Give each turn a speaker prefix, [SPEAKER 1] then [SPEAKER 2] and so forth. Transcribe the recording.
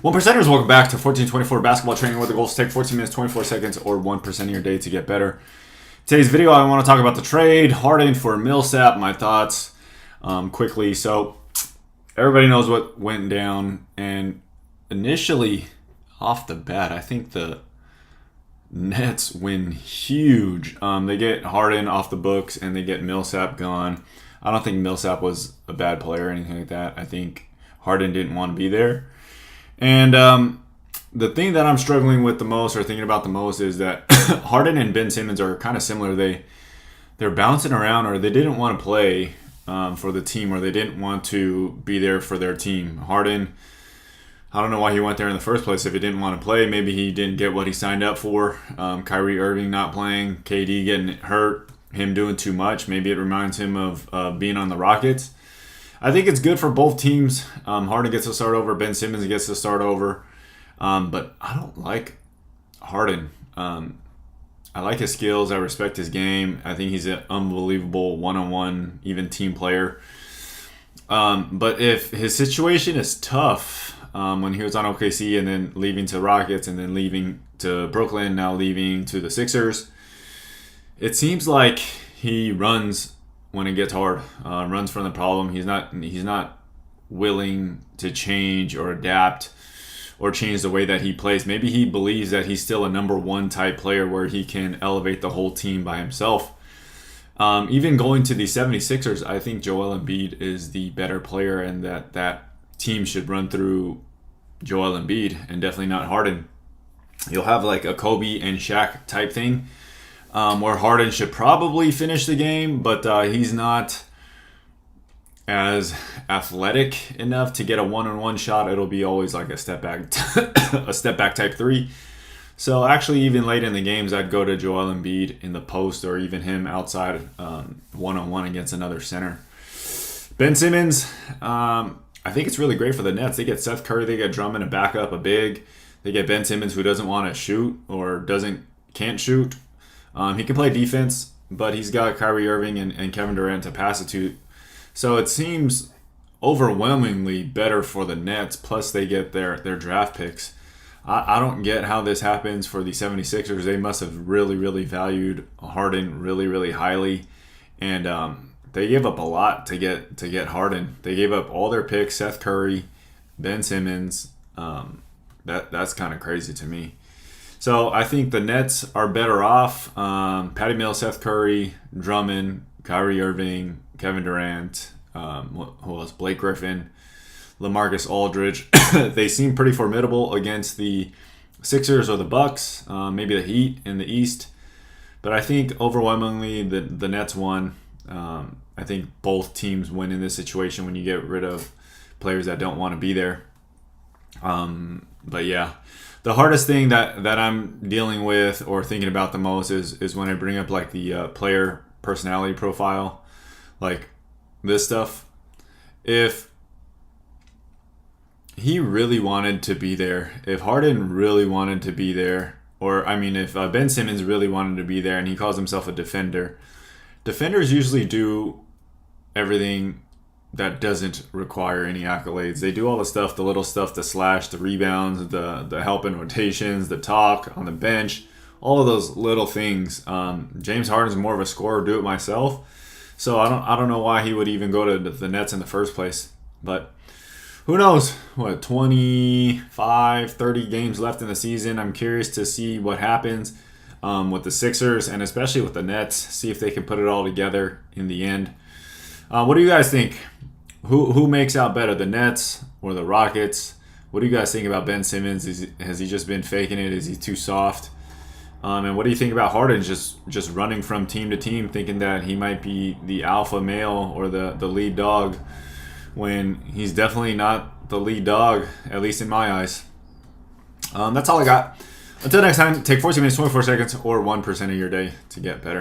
[SPEAKER 1] One percenters, welcome back to 1424 Basketball Training, where the goal is to take 14 minutes, 24 seconds, or 1% of your day to get better. Today's video, I want to talk about the trade, Harden for Millsap, my thoughts quickly. So, everybody knows what went down, and initially, off the bat, I think the Nets win huge. They get Harden off the books, and they get Millsap gone. I don't think Millsap was a bad player or anything like that. I think Harden didn't want to be there. And the thing that I'm struggling with the most, or thinking about the most, is that Harden and Ben Simmons are kind of similar. They're bouncing around, or they didn't want to play for the team, or they didn't want to be there for their team. Harden, I don't know why he went there in the first place if he didn't want to play. Maybe he didn't get what he signed up for. Kyrie Irving not playing, KD getting hurt, him doing too much. Maybe it reminds him of being on the Rockets. I think it's good for both teams. Harden gets to start over. Ben Simmons gets to start over. But I don't like Harden. I like his skills. I respect his game. I think he's an unbelievable one-on-one, even team player. But if his situation is tough, when he was on OKC and then leaving to Rockets and then leaving to Brooklyn, now leaving to the Sixers, it seems like he runs when it gets hard, runs from the problem. He's not willing to change or adapt or change the way that he plays. Maybe he believes that he's still a number one type player where he can elevate the whole team by himself. Even going to the 76ers, I think Joel Embiid is the better player, and that team should run through Joel Embiid and definitely not Harden. You'll have like a Kobe and Shaq type thing, where Harden should probably finish the game, but he's not as athletic enough to get a one-on-one shot. It'll be always like a step back, a step back type three. So actually, even late in the games, I'd go to Joel Embiid in the post, or even him outside one-on-one against another center. Ben Simmons, I think it's really great for the Nets. They get Seth Curry, they get Drummond, a backup, a big. They get Ben Simmons, who doesn't want to shoot or can't shoot. He can play defense, but he's got Kyrie Irving and Kevin Durant to pass it to. So it seems overwhelmingly better for the Nets, plus they get their draft picks. I don't get how this happens for the 76ers. They must have really, really valued Harden really, really highly. And they gave up a lot to get Harden. They gave up all their picks, Seth Curry, Ben Simmons. That's kind of crazy to me. So I think the Nets are better off. Patty Mills, Seth Curry, Drummond, Kyrie Irving, Kevin Durant, who else? Blake Griffin, LaMarcus Aldridge. They seem pretty formidable against the Sixers or the Bucks, maybe the Heat in the East. But I think overwhelmingly the Nets won. I think both teams win in this situation when you get rid of players that don't want to be there. But yeah. The hardest thing that I'm dealing with or thinking about the most is when I bring up like the player personality profile, like this stuff. If he really wanted to be there, if Harden really wanted to be there, or I mean if Ben Simmons really wanted to be there and he calls himself a defender, defenders usually do everything that doesn't require any accolades. They do all the stuff, the little stuff, the slash, the rebounds, the help in rotations, the talk on the bench, all of those little things. James Harden's more of a scorer, do it myself. So I don't know why he would even go to the Nets in the first place. But who knows? 25, 30 games left in the season. I'm curious to see what happens with the Sixers and especially with the Nets. See if they can put it all together in the end. What do you guys think? Who makes out better, the Nets or the Rockets? What do you guys think about Ben Simmons? Has he just been faking it? Is he too soft? And what do you think about Harden just running from team to team, thinking that he might be the alpha male or the lead dog, when he's definitely not the lead dog, at least in my eyes? That's all I got. Until next time, take 14 minutes, 24 seconds, or 1% of your day to get better.